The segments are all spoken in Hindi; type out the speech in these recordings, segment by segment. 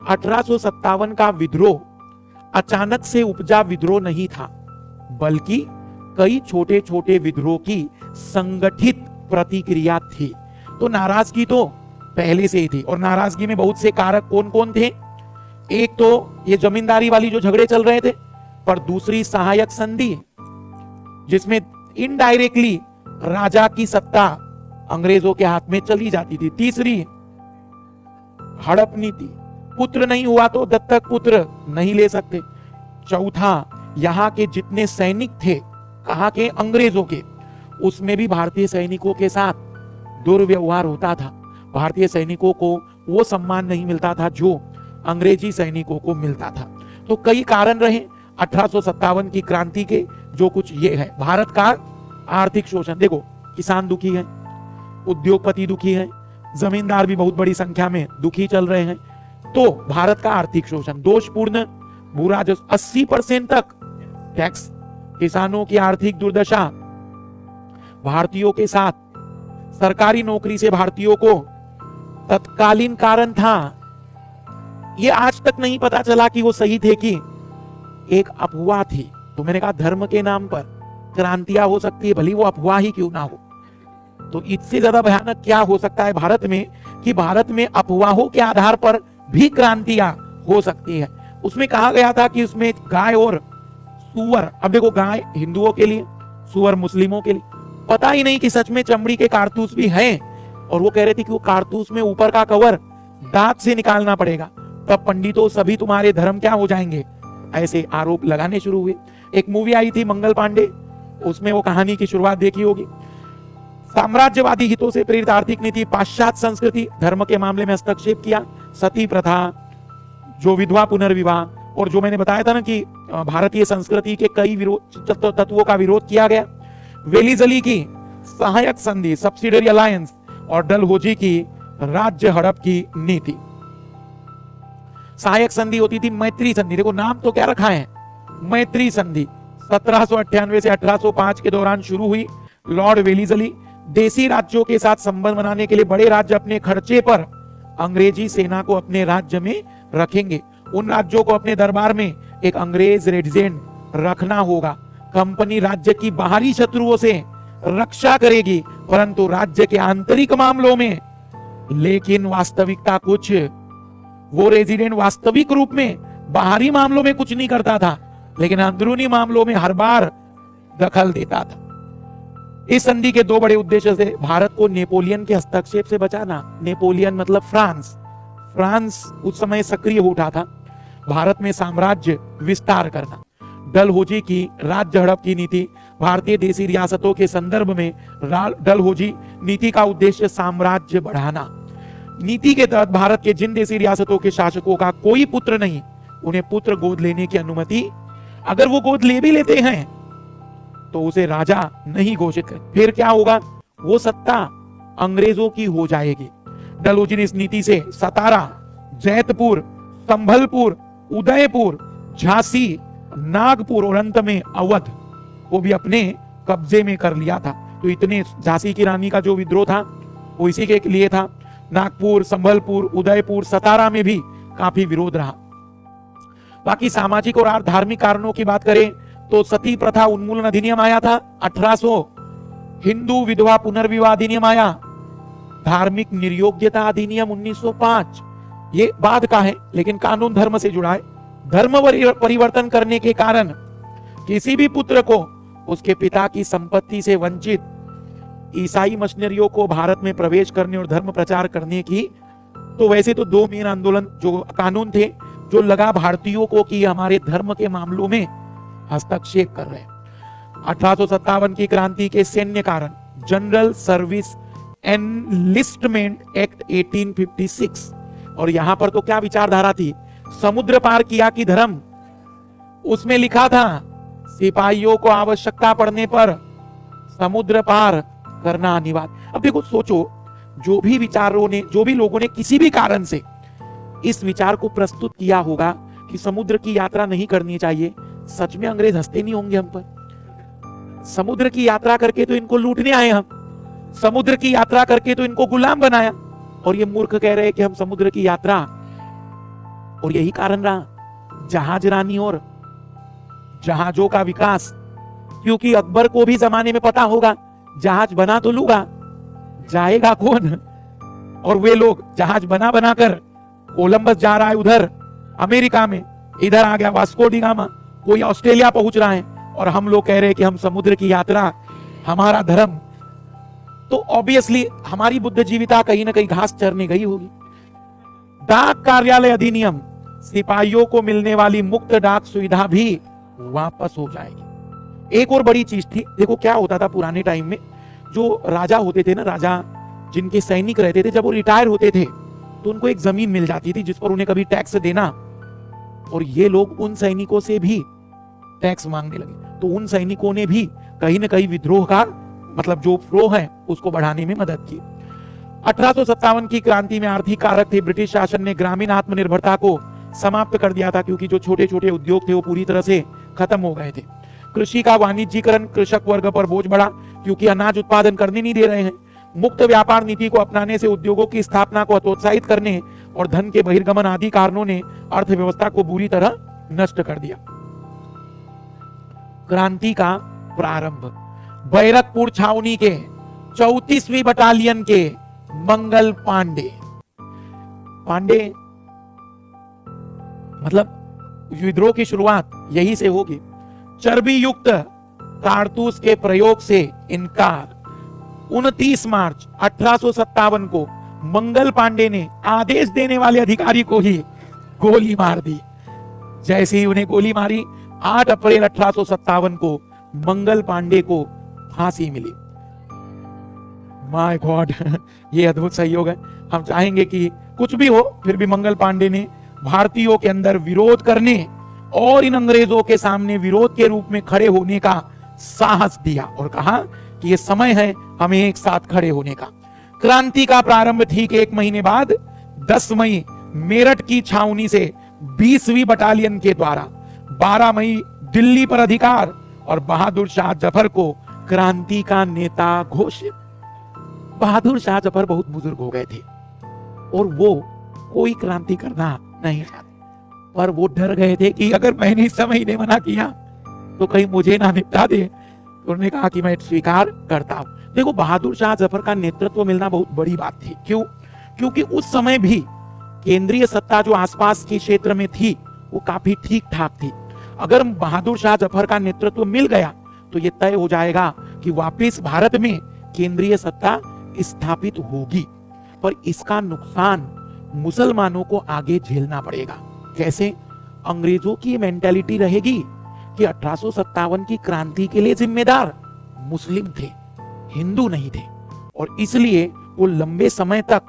1857 का विद्रोह अचानक से उपजा विद्रोह नहीं था, बल्कि कई छोटे छोटे विद्रोह की संगठित प्रतिक्रिया थी। तो नाराजगी तो पहले से ही थी, और नाराजगी में बहुत से कारक कौन कौन थे? एक तो ये जमींदारी वाली जो झगड़े चल रहे थे, पर दूसरी सहायक संधि जिसमें इनडायरेक्टली राजा की सत्ता अंग्रेजों के हाथ में चली जाती थी। तीसरी हड़प नीति, पुत्र नहीं हुआ तो दत्तक पुत्र नहीं ले सकते। चौथा, यहाँ के जितने सैनिक थे, कहाँ के? अंग्रेजों के, उसमें भी भारतीय सैनिकों के साथ दुर्व्यवहार होता था। भारतीय सैनिकों को वो सम्मान नहीं मिलता था जो अंग्रेजी सैनिकों को मिलता था। तो कई कारण रहे 1857 की क्रांति के, जो कुछ ये है। भारत का आर्थिक शोषण देखो, किसान दुखी है, उद्योगपति दुखी है, जमींदार भी बहुत बड़ी संख्या में दुखी चल रहे हैं। तो भारत का आर्थिक शोषण, दोषपूर्ण भू राजस्व 80% तक टैक्स, किसानों की आर्थिक दुर्दशा, भारतीयों के साथ सरकारी नौकरी से भारतीयों को तत्कालीन कारण था। ये आज तक नहीं पता चला कि वो सही थे कि एक अफवाह थी। तो मैंने कहा धर्म के नाम पर क्रांतियां हो सकती है, भली वो अफवाह ही क्यों ना हो। तो इससे ज्यादा भयानक क्या हो सकता है भारत में, कि भारत में अफवाहों के आधार पर भी क्रांतियां हो सकती है। उसमें कहा गया था कि उसमें गाय और सुअर, अब देखो गाय हिंदुओं के लिए, सुअर मुस्लिमों के लिए, पता ही नहीं कि सच में चमड़ी के कारतूस भी हैं। और वो कह रहे थे कि वो कारतूस में ऊपर का कवर दांत से निकालना पड़ेगा, तब पंडितों सभी तुम्हारे धर्म क्या हो जाएंगे, ऐसे आरोप लगाने शुरू हुए। एक मूवी आई थी मंगल पांडे, उसमें वो कहानी की शुरुआत देखी होगी। साम्राज्यवादी हितों से प्रेरित आर्थिक नीति, पाश्चात्य संस्कृति, धर्म के मामले में हस्तक्षेप किया, सती प्रथा, जो विधवा पुनर्विवाह, और जो मैंने बताया था ना कि भारतीय संस्कृति के कई तत्वों का विरोध किया गया। वेलीजली की सहायक संधि, सब्सिडरी अलायंस, और डलहौजी की राज्य हड़प की नीति। सहायक संधि होती थी मैत्री संधि, देखो नाम तो क्या रखा है, मैत्री संधि 1798 से 1805 के दौरान शुरू हुई। लॉर्ड वेलीजली देसी राज्यों के साथ संबंध बनाने के लिए बड़े राज्य अपने खर्चे पर अंग्रेजी सेना को अपने राज्य में रखेंगे। उन राज्यों को अपने दरबार में एक अंग्रेज रेजिडेंट रखना होगा। कंपनी राज्य की बाहरी शत्रुओं से रक्षा करेगी, परंतु राज्य के आंतरिक मामलों में, लेकिन वास्तविकता कुछ, वो रेजिडेंट वास्तविक रूप में बाहरी मामलों में कुछ नहीं करता था, लेकिन अंदरूनी मामलों में हर बार दखल देता था। इस संधि के दो बड़े उद्देश्य थे, भारत को नेपोलियन के हस्तक्षेप से बचाना। नेपोलियन मतलब फ्रांस, फ्रांस उस समय सक्रिय हो उठा था, भारत में साम्राज्य विस्तार करना। डलहौजी की राज्य हड़प की नीति, भारतीय देसी रियासतों के संदर्भ में डलहौजी नीति का उद्देश्य साम्राज्य बढ़ाना। नीति के तहत भारत के जिन देसी रियासतों के शासकों का कोई पुत्र नहीं, उन्हें पुत्र गोद लेने की अनुमति, अगर वो गोद ले भी लेते हैं तो उसे राजा नहीं घोषित कर, फिर क्या होगा, वो सत्ता अंग्रेजों की हो जाएगी। डलहौजी ने इस नीति से सतारा, जैतपुर, संभलपुर, उदयपुर, झांसी, नागपुर और अंत में अवध को भी अपने कब्जे में कर लिया था। तो इतने, झांसी की रानी का जो विद्रोह था वो इसी के लिए था। नागपुर, संभलपुर, उदयपुर, सतारा में भी काफी विरोध रहा। बाकी सामाजिक और धार्मिक कारणों की बात करें तो सती प्रथा उन्मूलन अधिनियम आया था 1800, हिंदू विधवा पुनर्विवाह अधिनियम आया, धार्मिक निर्योग्यता अधिनियम 1905, ये बाद का है लेकिन कानून धर्म से जुड़ा है। धर्म परिवर्तन करने के कारण किसी भी पुत्र को उसके पिता की संपत्ति से वंचित, ईसाई मशीनरियों को भारत में प्रवेश करने और धर्म प्रचार करने की, तो वैसे तो दो मेन आंदोलन जो कानून थे जो लगा भारतीयों को कि हमारे धर्म के मामलों में हस्तक्षेप कर रहे हैं। 1857 की क्रांति के सैन्य कारण, जनरल सर्विस एनलिस्टमेंट एक्ट 1856, और यहां पर तो क्या विचारधारा थी, समुद्र पार किया कि धर्म, उसमें लिखा था सिपाहियों को आवश्यकता पड़ने पर समुद्र पार करना अनिवार्य। अब देखो सोचो, जो भी विचारों ने, जो भी लोगों ने किसी भी कारण से इस विचार को प्रस्तुत किया होगा कि समुद्र की यात्रा नहीं करनी चाहिए, सच में अंग्रेज हंसते नहीं होंगे हम पर। समुद्र की यात्रा करके तो इनको लूटने आए हम, समुद्र की यात्रा करके तो इनको गुलाम बनाया, और ये मूर्ख कह रहे हैं कि हम समुद्र की यात्रा और यही कारण रहा जहाज रानी और जहाजों का विकास, क्योंकि अकबर को भी जमाने में पता होगा जहाज बना तो लूंगा, जाएगा कौन। और वे लोग जहाज बना बनाकर, कोलंबस जा रहा है उधर अमेरिका में, इधर आ गया वास्को डी गामा, कोई ऑस्ट्रेलिया पहुंच रहा है, और हम लोग कह रहे हैं कि हम समुद्र की यात्रा हमारा धर्म। तो ऑब्वियसली हमारी बुद्धिजीविता कहीं ना कहीं घास चरने गई होगी। डाक कार्यालय अधिनियम, सिपाहियों को मिलने वाली मुक्त डाक सुविधा भी वापस हो जाएगी। एक और बड़ी चीज थी, देखो क्या होता था पुराने टाइम में, जो राजा होते थे ना, राजा जिनके सैनिक रहते थे, जब वो रिटायर होते थे तो उनको एक जमीन मिल जाती थी जिस पर उन्हें कभी टैक्स देना, और ये लोग उन सैनिकों से भी टैक्स मांगने लगे। तो उन सैनिकों ने भी कहीं ना कहीं विद्रोह का मतलब जो फ्लो है उसको बढ़ाने में मदद की। 1857 की क्रांति में आर्थिक कारक थे। ब्रिटिश शासन ने ग्रामीण आत्मनिर्भरता को समाप्त कर दिया था, क्योंकि जो छोटे छोटे उद्योग थे वो पूरी तरह से खत्म हो गए थे। कृषि का वाणिज्यीकरण, कृषक वर्ग पर बोझ बढ़ा क्योंकि अनाज उत्पादन करने नहीं दे रहे हैं। मुक्त व्यापार नीति को अपनाने से उद्योगों की स्थापना को हतोत्साहित करने और धन के बहिर्गमन आदि कारणों ने अर्थव्यवस्था को बुरी तरह नष्ट कर दिया। क्रांति का प्रारंभ, बैरकपुर छावनी के 34वीं बटालियन के मंगल पांडे मतलब विद्रोह की शुरुआत यही से होगी। चर्बी युक्त कारतूस के प्रयोग से इनकार। 29 मार्च 1857 को मंगल पांडे ने आदेश देने वाले अधिकारी को ही गोली मार दी। जैसे ही उन्हें गोली मारी, 8 अप्रैल 1857 को मंगल पांडे को फांसी मिली। माय गॉड, ये अद्भुत सहयोग है। हम चाहेंगे कि कुछ भी हो, फिर भी मंगल पांडे ने भारतीयों के अंदर विरोध करने और इन अंग्रेजों के सामने विरोध के रूप में खड़े होने का साहस दिया और कहा कि ये समय है हमें एक साथ खड़े होने का। क्रांति का प्रारंभ ठीक 1 महीने बाद 10 मई मेरठ की छावनी से 20वीं बटालियन के द्वारा 12 मई दिल्ली पर अधिकार और बहादुर शाह जफर को क्रांति का नेता घोषित। बहादुर शाह जफर बहुत बुजुर्ग हो गए थे और वो कोई क्रांति करना नहीं चाहते, पर वो डर गए थे कि अगर मैंने इस समय ने मना किया तो कहीं मुझे ना निपटा दे। उन्होंने कहा कि मैं स्वीकार करता हूं। देखो, बहादुर शाह जफर का नेतृत्व मिलना बहुत बड़ी बात थी। क्यों? क्योंकि उस समय भी केंद्रीय सत्ता जो आसपास के क्षेत्र में थी वो काफी ठीक ठाक थी। अगर बहादुर शाह जफर का नेतृत्व मिल गया तो यह तय हो जाएगा कि वापस भारत में केंद्रीय सत्ता स्थापित होगी, पर इसका नुकसान मुसलमानों को आगे झेलना पड़ेगा। कैसे? अंग्रेजों की मेंटालिटी रहेगी कि 1857 की क्रांति के लिए जिम्मेदार मुस्लिम थे, हिंदू नहीं थे, और इसलिए वो लंबे समय तक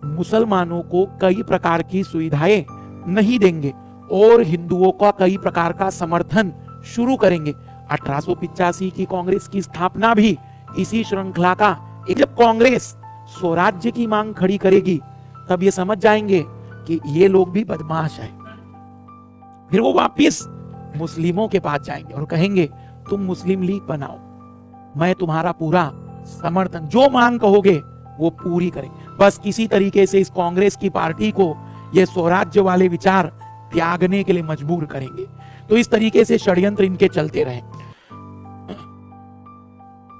मुसलमानों को कई प्रकार की सुविधाएं नहीं देंगे और हिंदुओं का कई प्रकार का समर्थन शुरू करेंगे। 1885 की कांग्रेस की स्थापना भी इसी श्रृंखला का। जब कांग्रेस स्वराज्य की मांग खड़ी करेगी तब ये समझ जाएंगे कि ये लोग भी बदमाश हैं। फिर वो वापिस मुस्लिमों के पास जाएंगे और कहेंगे तुम मुस्लिम लीग बनाओ, मैं तुम्हारा पूरा समर्थन, जो मांग कहोगे वो पूरी करेंगे। बस किसी तरीके से इस कांग्रेस की पार्टी को ये स्वराज्य वाले विचार त्यागने के लिए मजबूर करेंगे। तो इस तरीके से षड्यंत्र इनके चलते रहे।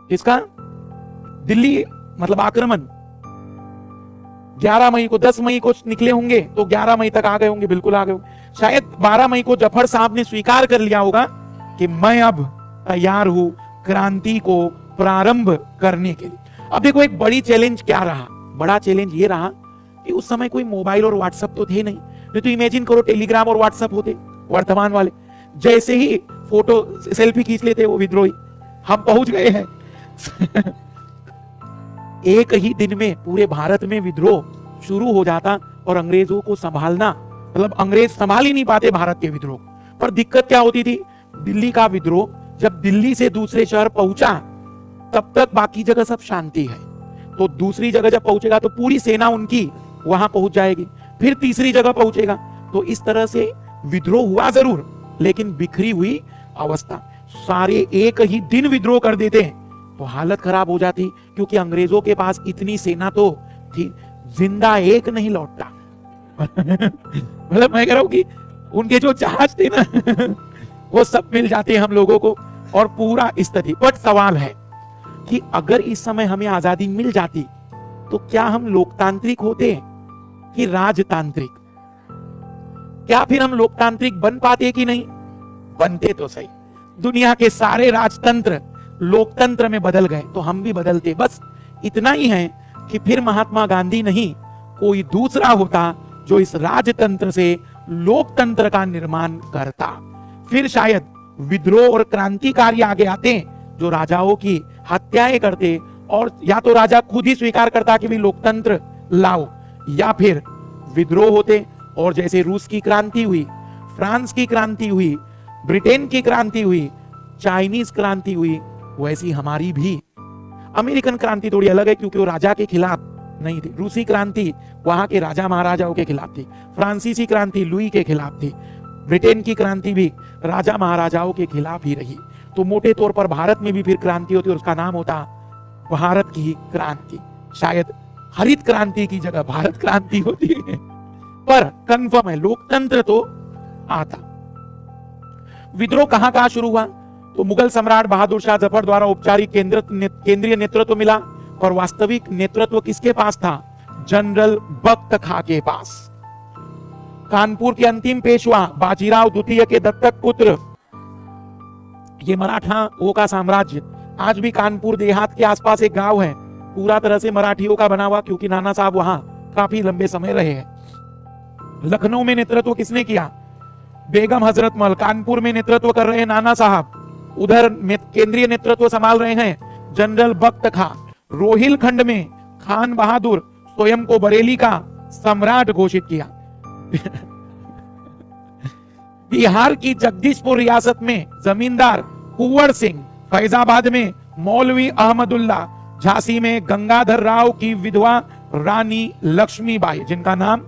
इसका दिल्ली मतलब आक्रमण 11 मई को, 10 मई को निकले होंगे तो 11 मई तक आ गए होंगे, बिल्कुल आ गए होंगे। शायद 12 मई को जफर साहब ने स्वीकार कर लिया होगा कि मैं अब तैयार हूं क्रांति को प्रारंभ करने के लिए। अब देखो, एक बड़ी चैलेंज क्या रहा? बड़ा चैलेंज ये रहा कि उस समय कोई मोबाइल और व्हाट्सएप तो थे नहीं तो इमेजिन करो टेलीग्राम और व्हाट्सएप होते वर्तमान वाले, जैसे ही फोटो सेल्फी खींच लेते वो विद्रोही, हम पहुंच गए हैं। एक ही दिन में पूरे भारत में विद्रोह शुरू हो जाता और अंग्रेजों को संभालना, मतलब अंग्रेज संभाल ही नहीं पाते भारत के विद्रोह। पर दिक्कत क्या होती थी? दिल्ली का विद्रोह जब दिल्ली से दूसरे शहर पहुंचा तब तक बाकी जगह सब शांति है, तो दूसरी जगह जब पहुंचेगा तो पूरी सेना उनकी वहां पहुंच जाएगी, फिर तीसरी जगह पहुंचेगा। तो इस तरह से विद्रोह हुआ जरूर, लेकिन बिखरी हुई अवस्था। सारे एक ही दिन विद्रोह कर देते तो हालत खराब हो जाती, क्योंकि अंग्रेजों के पास इतनी सेना तो थी, जिंदा एक नहीं लौटता। मतलब मैं कह रहा हूं कि उनके जो जहाज थे ना वो सब मिल जाते हैं हम लोगों को और पूरा स्थिति। बट सवाल है कि अगर इस समय हमें आजादी मिल जाती तो क्या हम लोकतांत्रिक होते कि राजतांत्रिक? क्या फिर हम लोकतांत्रिक बन पाते कि नहीं? बनते तो सही। दुनिया के सारे राजतंत्र लोकतंत्र में बदल गए तो हम भी बदलते। बस इतना ही है कि फिर महात्मा गांधी नहीं कोई दूसरा होता जो इस राजतंत्र से लोकतंत्र का निर्माण करता। फिर शायद विद्रोह और क्रांतिकारी आगे आते जो राजाओं की हत्याएं करते, और या तो राजा खुद ही स्वीकार करता कि भी लोकतंत्र लाओ, या फिर विद्रोह होते और जैसे रूस की क्रांति हुई, फ्रांस की क्रांति हुई, ब्रिटेन की क्रांति हुई, चाइनीज क्रांति हुई, वैसी हमारी भी। अमेरिकन क्रांति थोड़ी अलग है क्योंकि वो राजा के खिलाफ नहीं थी। रूसी क्रांति वहां के राजा महाराजाओं के खिलाफ थी। फ्रांसीसी क्रांति लुई के खिलाफ थी। ब्रिटेन की क्रांति भी राजा महाराजाओं के खिलाफ ही रही। तो मोटे तौर पर भारत में भी फिर क्रांति होती और उसका नाम होता भारत की क्रांति। शायद हरित क्रांति की जगह भारत क्रांति होती है, पर कंफर्म है लोकतंत्र तो आता। विद्रोह कहां कहां शुरू हुआ? तो मुगल सम्राट बहादुर शाह जफर द्वारा औपचारिक केंद्रीय नेतृत्व मिला, पर वास्तविक नेतृत्व किसके पास था? जनरल बख्त खां के पास। कानपुर के अंतिम पेशवा बाजीराव द्वितीय के दत्तक पुत्र, ये मराठाओं का साम्राज्य। आज भी कानपुर देहात के आसपास एक गांव है पूरा तरह से मराठियों का बना हुआ, क्योंकि नाना साहब वहां काफी लंबे समय रहे हैं। लखनऊ में नेतृत्व किसने किया? बेगम हजरत महल। कानपुर में नेतृत्व कर रहे हैं नाना साहब, उधर केंद्रीय नेतृत्व संभाल रहे हैं जनरल बख्त खां। रोहिलखंड में खान बहादुर स्वयं को बरेली का सम्राट घोषित किया। बिहार की जगदीशपुर रियासत में जमींदार कुंवर सिंह, फैजाबाद में मौलवी अहमदुल्ला, झांसी में गंगाधर राव की विधवा रानी लक्ष्मीबाई, जिनका नाम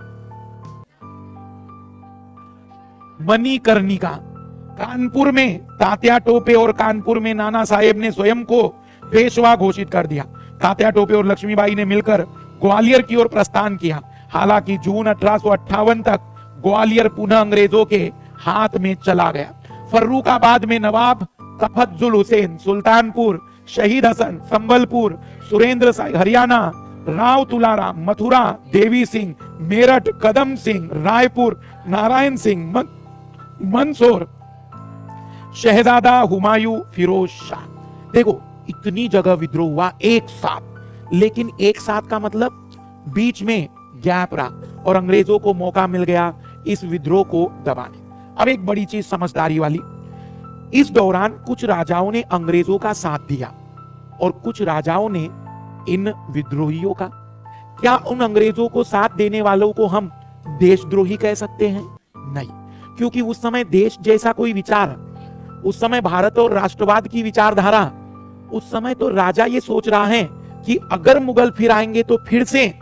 मणिकर्णिका। कानपुर में तात्या टोपे और कानपुर में नाना साहेब ने स्वयं को पेशवा घोषित कर दिया। तात्या टोपे और लक्ष्मीबाई ने मिलकर ग्वालियर की ओर प्रस्थान किया। हालांकि जून 1858 तक ग्वालियर पुनः अंग्रेजों के हाथ में चला गया। फर्रुखाबाद में नवाब तफज्जुल हुसैन, सुल्तानपुर शहीद हसन, संबलपुर सुरेंद्र साई, हरियाणा राव तुलाराम, मथुरा देवी सिंह, मेरठ कदम सिंह, रायपुर नारायण सिंह, मंदसौर शहजादा हुमायूं फिरोज शाह। देखो इतनी जगह विद्रोह हुआ एक साथ, लेकिन एक साथ का मतलब बीच में गैप रहा और अंग्रेजों को मौका मिल गया इस विद्रोह को दबाने। अब एक बड़ी चीज समझदारी वाली, इस दौरान कुछ राजाओं ने अंग्रेजों का साथ दिया और कुछ राजाओं ने इन विद्रोहियों का। क्या उन अंग्रेजों को साथ देने वालों को हम देशद्रोही कह सकते हैं? नहीं, क्योंकि उस समय देश जैसा कोई विचार, उस समय भारत और राष्ट्रवाद की विचारधारा, उस समय तो राजा ये सोच रहा है कि अगर मुगल फिर आएंगे तो फिर से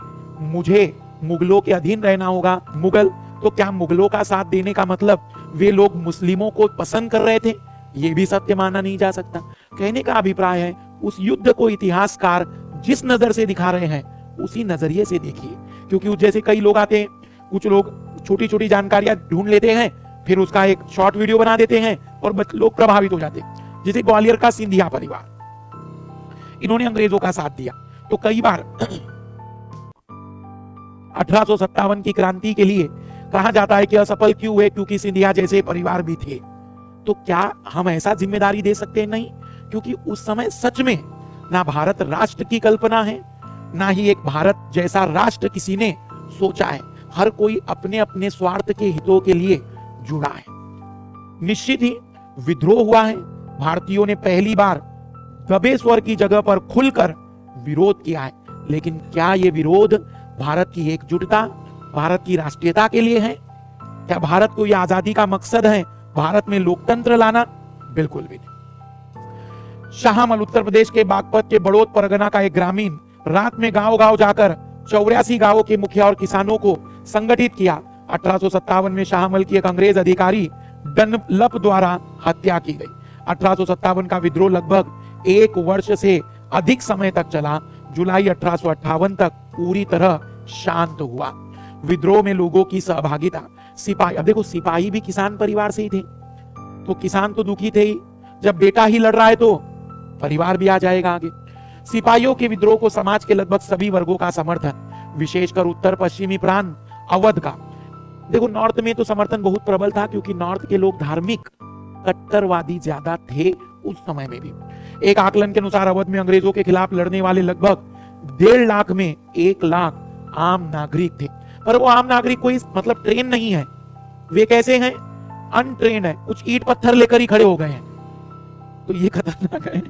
मुझे मुगलों के अधीन रहना होगा। मुगल तो क्या मुगलों का साथ देने का मतलब वे लोग मुस्लिमों को पसंद कर रहे थे? ये भी सत्य माना नहीं जा सकता। कहने का अभिप्राय है उस युद्ध को इतिहासकार जिस नजर से दिखा रहे हैं उसी नजरिए से देखिए, क्योंकि जैसे कई लोग आते हैं, कुछ लोग छोटी छोटी जानकारियां ढूंढ लेते हैं, फिर उसका एक शॉर्ट वीडियो बना देते हैं और लोग प्रभावित हो जाते हैं। जैसे ग्वालियर का सिंधिया परिवार, इन्होंने अंग्रेजों का साथ दिया, तो कई बार 1857 की क्रांति के लिए कहा जाता है कि असफल क्यों हुए, क्योंकि सिंधिया जैसे परिवार भी थे। तो क्या हम ऐसा जिम्मेदारी दे सकते हैं? नहीं, क्योंकि उस समय सच में ना भारत राष्ट्र की कल्पना है, ना ही एक भारत जैसा राष्ट्र किसी ने सोचा है। हर कोई अपने अपने स्वार्थ के हितों के लिए जुड़ा है। निश्चित ही विद्रोह हुआ है। भारतीयों ने पहली बार दबे स्वर की जगह पर खुलकर विरोध किया है, लेकिन क्या यह विरोध भारत की एकजुटता, भारत की राष्ट्रीयता के लिए है? क्या भारत को यह आजादी का मकसद है भारत में लोकतंत्र लाना? बिल्कुल भी नहीं। शाहमल उत्तर प्रदेश के बागपत के बड़ौद परगना का एक ग्रामीण रात में गांव-गांव जाकर 84 गांवों के मुखिया और किसानों को संगठित किया। 1857 में शाहमल की एक अंग्रेज अधिकारी डनलप द्वारा हत्या की गई। 1857 का विद्रोह लगभग 1 वर्ष से अधिक समय तक चला। जुलाई 1858 तक पूरी तरह शांत हुआ। विद्रोह में लोगों की सहभागिता। सिपाही, अब देखो सिपाही भी किसान परिवार से ही थे, तो किसान तो दुखी थे ही, जब बेटा ही लड़ रहा है तो परिवार भी आ जाएगा आगे। सिपाहियों के विद्रोह को समाज के लगभग सभी वर्गों का समर्थन, विशेषकर उत्तर पश्चिमी प्रांत अवध का। देखो नॉर्थ में तो समर्थन बहुत प्रबल था, क्योंकि नॉर्थ के लोग धार्मिक कट्टरवादी ज्यादा थे उस समय में भी। एक आकलन के अनुसार अवध में अंग्रेजों के खिलाफ लड़ने वाले लगभग 1.5 लाख में 1 लाख आम नागरिक थे। पर वो आम नागरिक कोई मतलब ट्रेन नहीं है, वे कैसे हैं, अनट्रेन है, कुछ ईंट पत्थर लेकर ही खड़े हो गए हैं, तो ये खतरनाक है।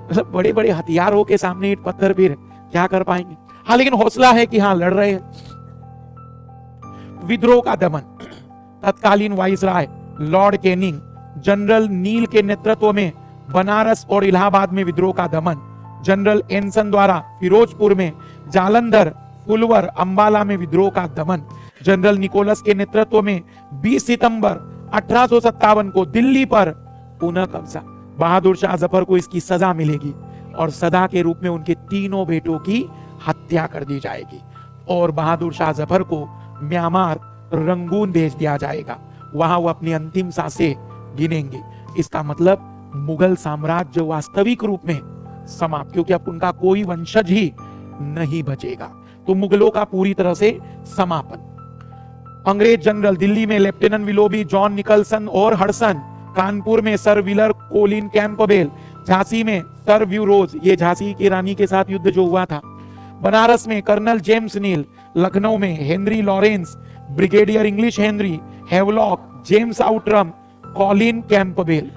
मतलब बड़े बड़े हथियारों के सामने ईंट पत्थर फिर क्या कर पाएंगे। हाँ लेकिन हौसला है कि हाँ लड़ रहे हैं। विद्रोह का दमन, तत्कालीन वाइसराय लॉर्ड कैनिंग जनरल नील के नेतृत्व में बनारस और इलाहाबाद में विद्रोह का दमन, जनरल एनसन द्वारा फिरोजपुर में, जालंधर, फुलवर, अंबाला में विद्रोह का दमन, जनरल निकोलस के नेतृत्व में 20 सितंबर 1857 को दिल्ली पर पुनः कब्जा। बहादुर शाह जफर को इसकी सजा मिलेगी और सदा के रूप में उनके तीनों बेटों की हत्या कर दी जाएगी और बहादुर शाह जफर को म्यांमार रंगून भेज दिया जाएगा, वहां वो अपनी अंतिम सांसें गिनेंगे। इसका मतलब मुगल साम्राज्य वास्तविक रूप में समाप्त, क्योंकि अब उनका कोई वंशज ही नहीं बचेगा, तो मुगलों का पूरी तरह से समापन। अंग्रेज जनरल दिल्ली में लेफ्टिनेंट विलोबी जॉन निकलसन और हडसन, कानपुर में sir Wheeler Colin Campbell, Jhansi में सर व्यू रोज, ये झांसी की रानी के साथ युद्ध जो हुआ था, बनारस में कर्नल जेम्स नील, लखनऊ में Henry Lawrence, brigadier English Henry, Havelock, James Outram, Colin Campbell.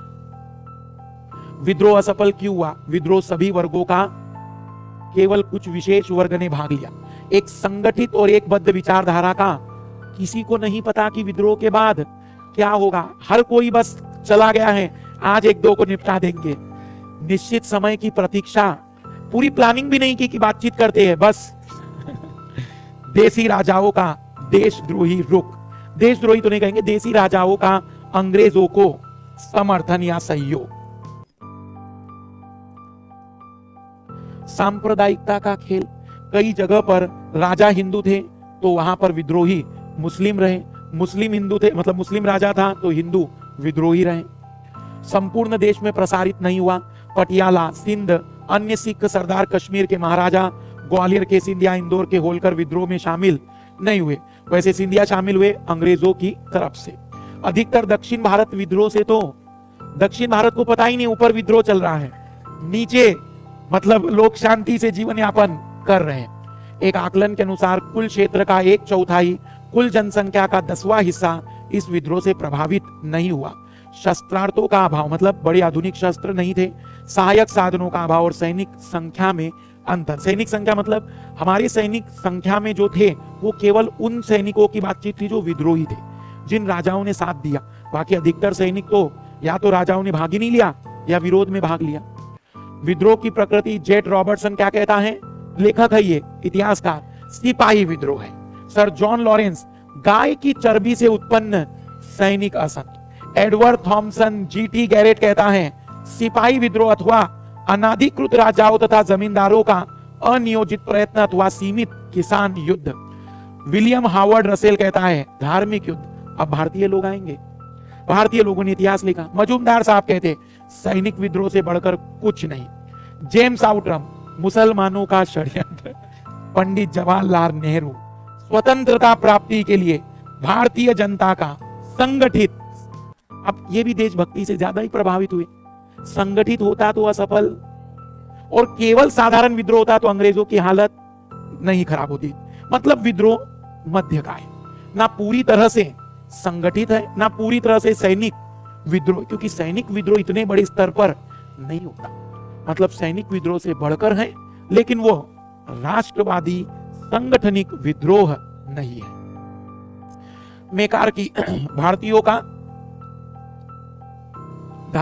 विद्रोह असफल क्यों हुआ? विद्रोह सभी वर्गों का, केवल कुछ विशेष वर्ग ने भाग लिया। एक संगठित और एक बद्ध विचारधारा का किसी को नहीं पता कि विद्रोह के बाद क्या होगा। हर कोई बस चला गया है, आज एक दो को निपटा देंगे। निश्चित समय की प्रतीक्षा, पूरी प्लानिंग भी नहीं की कि बातचीत करते हैं, बस देसी राजाओं का देशद्रोही रुख, देशद्रोही तो नहीं कहेंगे, देसी राजाओं का अंग्रेजों को समर्थन या सहयोग। सांप्रदायिकता का खेल, कई जगह पर राजा हिंदू थे तो वहां पर विद्रोही मुस्लिम रहे, मुस्लिम हिंदू थे मतलब मुस्लिम राजा था तो हिंदू विद्रोही रहे। संपूर्ण देश में प्रसारित नहीं हुआ। पटियाला, सिंध, अन्य सिख सरदार, कश्मीर के महाराजा, ग्वालियर के सिंधिया, इंदौर के होलकर विद्रोह में शामिल नहीं हुए। वैसे सिंधिया शामिल हुए अंग्रेजों की तरफ से। अधिकतर दक्षिण भारत विद्रोह से, तो दक्षिण भारत को पता ही नहीं ऊपर विद्रोह चल रहा है, नीचे मतलब लोग शांति से जीवन यापन कर रहे हैं। एक आकलन के अनुसार कुल क्षेत्र का 1/4, कुल जनसंख्या का 10वां हिस्सा इस विद्रोह से प्रभावित नहीं हुआ। शस्त्रार्थों का अभाव, मतलब बड़े आधुनिक शस्त्र नहीं थे, सहायक साधनों का अभाव और सैनिक संख्या में अंतर। सैनिक संख्या मतलब हमारे सैनिक संख्या में जो थे वो केवल उन सैनिकों की बातचीत थी जो विद्रोही थे, जिन राजाओं ने साथ दिया। बाकी अधिकतर सैनिक तो या तो राजाओं ने भाग ही नहीं लिया या विरोध में भाग लिया। विद्रोह की प्रकृति, जेट रॉबर्टसन क्या कहता है, लेखक है ये इतिहासकार, सिपाही विद्रोह है। सर जॉन लॉरेंस, गाय की चर्बी से उत्पन्न सैनिक असंत। एडवर्ड थॉमसन, जीटी गैरेट कहता है सिपाही विद्रोह अथवा अनाधिकृत राजाओं तथा जमींदारों का अनियोजित प्रयत्न अथवा सीमित किसान युद्ध। विलियम हावर्ड रसेल कहता है धार्मिक युद्ध। अब भारतीय लोग आएंगे, भारतीय लोगों ने इतिहास लिखा। मजूमदार साहब कहते सैनिक विद्रोह से बढ़कर कुछ नहीं। जेम्स आउटरम, मुसलमानों का षड्यंत्र। पंडित जवाहरलाल नेहरू, स्वतंत्रता प्राप्ति के लिए भारतीय जनता का संगठित। अब ये भी देशभक्ति से ज्यादा ही प्रभावित हुए। संगठित होता तो असफल, और केवल साधारण विद्रोह होता तो अंग्रेजों की हालत नहीं खराब होती। मतलब विद्रोह मध्य का है, ना पूरी तरह से संगठित है ना पूरी तरह से सैनिक विद्रोह, क्योंकि सैनिक विद्रोह इतने बड़े स्तर पर नहीं होता। मतलब सैनिक विद्रोह से बढ़कर है, लेकिन वो राष्ट्रवादी संगठनिक विद्रोह नहीं है। मेकार की भारतीयों का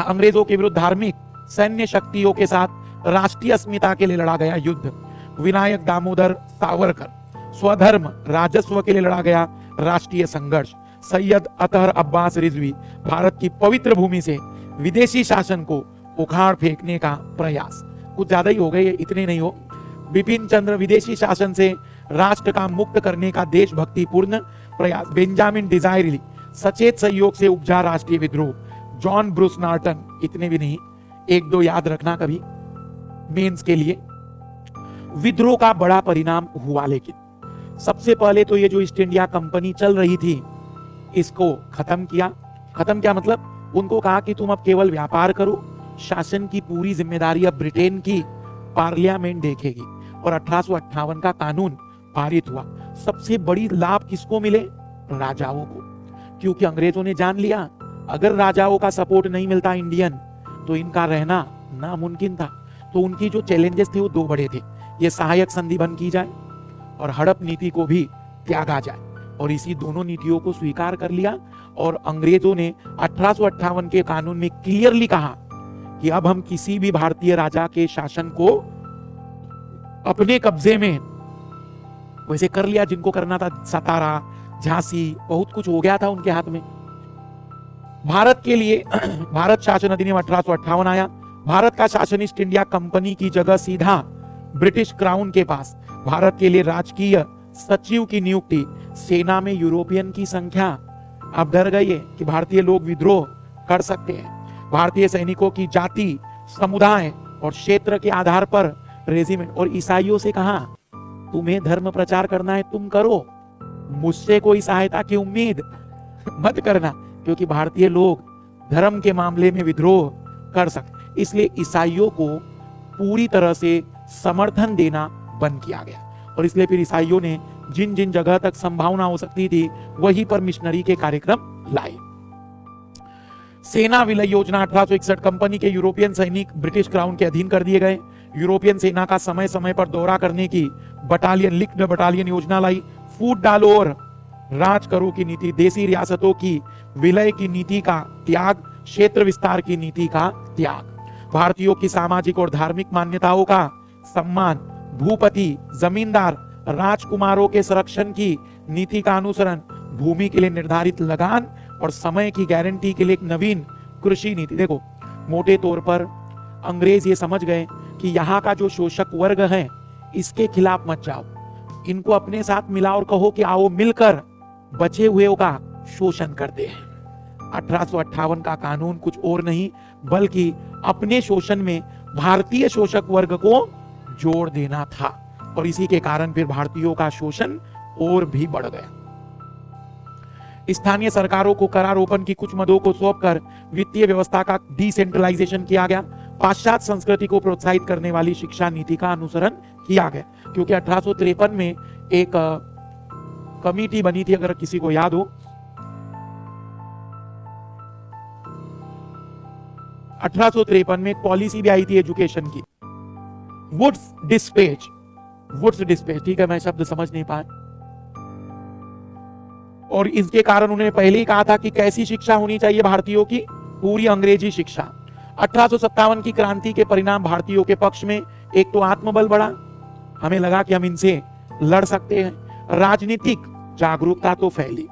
अंग्रेजों के विरुद्ध धार्मिक सैन्य शक्तियों के साथ राष्ट्रीय अस्मिता के लिए लड़ा गया युद्ध। विनायक दामोदर सावरकर, स्वधर्म राजस्व के लिए लड़ा गया राष्ट्रीय संघर्ष। सैयद अतहर अब्बास रिजवी, भारत की पवित्र भूमि से विदेशी शासन को उखाड़ फेंकने का प्रयास। कुछ ज्यादा ही हो गए, इतने नहीं हो। बिपिन चंद्र, विदेशी शासन से राष्ट्र का मुक्त करने का देशभक्तिपूर्ण प्रयास। बेंजामिन डिजायरली, सचेत सहयोग से उपजा राष्ट्रीय विद्रोह। जॉन ब्रूस नॉर्टन, इतने भी नहीं, एक दो याद रखना कभी मेंस के लिए। विद्रोह का बड़ा परिणाम हुआ, लेकिन सबसे पहले तो ये जो ईस्ट इंडिया कंपनी चल रही थी इसको खत्म किया। खत्म क्या मतलब, उनको कहा कि तुम अब केवल व्यापार करो, शासन की पूरी जिम्मेदारी अब ब्रिटेन की पार्लियामेंट देखेगी। और 1858 का कानून पारित हुआ। सबसे बड़ी लाभ किसको मिले, राजाओं को, क्योंकि अंग्रेजों ने जान लिया अगर राजाओं का सपोर्ट नहीं मिलता इंडियन तो इनका रहना नामुमकिन था। तो उनकी जो चैलेंजेस थे वो दो बड़े थे, ये सहायक संधि बंद की जाए और हड़प नीति को भी त्यागा जाए। और इसी दोनों नीतियों को स्वीकार कर लिया और अंग्रेजों ने 1858 के कानून में क्लियरली कहा कि अब हम किसी भी भारतीय राजा के शासन को अपने कब्जे में वैसे कर लिया, जिनको करना था सतारा, झांसी, बहुत कुछ हो गया था उनके हाथ में। भारत के लिए भारत शासन अधिनियम 1858 आया। भारत का शासन ईस्ट इंडिया कंपनी की जगह सीधा ब्रिटिश क्राउन के पास। भारत के लिए राजकीय सचिव की नियुक्ति। सेना में यूरोपियन की संख्या अब डर गई है कि भारतीय लोग विद्रोह कर सकते हैं। भारतीय सैनिकों की जाति, समुदाय और क्षेत्र के आधार पर रेजिमेंट। और ईसाइयों से कहा तुम्हें धर्म प्रचार करना है तुम करो, मुझसे कोई सहायता की उम्मीद मत करना, क्योंकि भारतीय लोग धर्म के मामले में विद्रोह कर सकते। इसलिए ईसाइयों को पूरी तरह से समर्थन देना बंद किया गया। और इसलिए फिर ईसाइयों ने जिन जिन जगह तक संभावना हो सकती थी वहीं पर मिशनरी के कार्यक्रम लाए। सेना विलय योजना 1861, कंपनी के यूरोपियन सैनिक ब्रिटिश क्राउन के अधीन कर दिए गए। यूरोपियन सेना का समय समय पर दौरा करने की बटालियन, लिक्ड बटालियन योजना लाई। फूट डालो और राज करो की नीति, देसी रियासतों की विलय की नीति का त्याग, क्षेत्र विस्तार की नीति का त्याग, भारतीयों की सामाजिक और धार्मिक मान्यताओं का सम्मान, भूपति, जमींदार, राजकुमारों के संरक्षण की नीति का अनुसरण, भूमि के लिए निर्धारित लगान और समय की गारंटी के लिए एक नवीन कृषि नीति। देखो, मोटे तौर पर अंग्रेज ये समझ गए कि यहाँ का जो शोषक वर्ग है इसके खिलाफ मत जाओ, इनको अपने साथ मिलाओ और कहो कि आओ मिलकर बचे हुए का शोषण करते हैं। 1858 का कानून कुछ और नहीं बल्कि अपने शोषण में भारतीय शोषक वर्ग को जोड़ देना था। और इसी के कारण फिर भारतीयों का शोषण और भी बढ़ गया। स्थानीय सरकारों को करारोपण की कुछ मदों को सौंपकर वित्तीय व्यवस्था का डिसेंट्रलाइजेशन किया गया। पाश्चात्य संस्कृति को प्रोत्साहित करने वाली शिक्षा नीति का अनुसरण किया गया, क्योंकि 1853 में एक कमेटी बनी थी, अगर किसी को याद हो, 1853 में एक पॉलिसी भी आई थी एजुकेशन की, वुड्स डिस्पैच। ठीक है, मैं शब्द समझ नहीं पाया। और इसके कारण उन्होंने पहले ही कहा था कि कैसी शिक्षा होनी चाहिए भारतीयों की, पूरी अंग्रेजी शिक्षा। 1857 की क्रांति के परिणाम भारतीयों के पक्ष में, एक तो आत्मबल बढ़ा, हमें लगा कि हम इनसे लड़ सकते हैं। राजनीतिक जागरूकता तो फैली,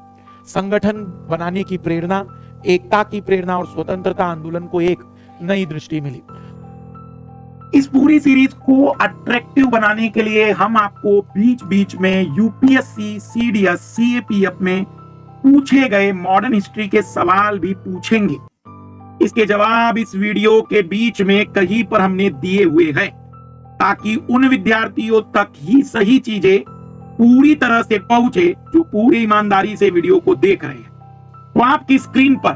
संगठन बनाने की प्रेरणा, एकता की प्रेरणा और स्वतंत्रता आंदोलन को एक नई दृष्टि मिली। इस पूरी सीरीज को अट्रैक्टिव बनाने के लिए हम आपको बीच बीच में यूपीएससी, सीडीएस, सीएपीएफ में पूछे गए मॉडर्न हिस्ट्री के सवाल भी पूछेंगे। इसके जवाब इस वीडियो के बीच में कहीं पर हमने दिए हुए हैं, ताकि उन विद्यार्थियों तक ही सही चीजें पूरी तरह से पहुंचे जो पूरी ईमानदारी से वीडियो को देख रहे हैं। तो आपकी स्क्रीन पर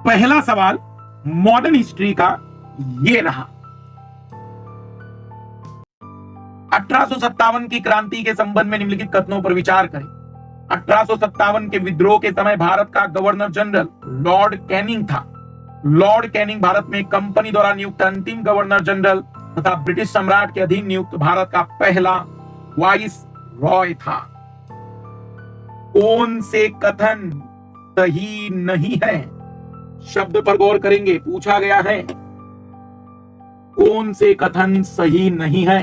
पहला सवाल मॉडर्न हिस्ट्री का ये रहा। 1857 की क्रांति के संबंध में निम्नलिखित कथनों पर विचार करें। 1857 के विद्रोह के समय भारत का गवर्नर जनरल लॉर्ड कैनिंग था। लॉर्ड कैनिंग भारत में कंपनी द्वारा नियुक्त अंतिम गवर्नर जनरल तथा ब्रिटिश सम्राट के अधीन नियुक्त भारत का पहला वाइस रॉय था। कौन से कथन सही नहीं है? शब्द पर गौर करेंगे, पूछा गया है कौन से कथन सही नहीं है।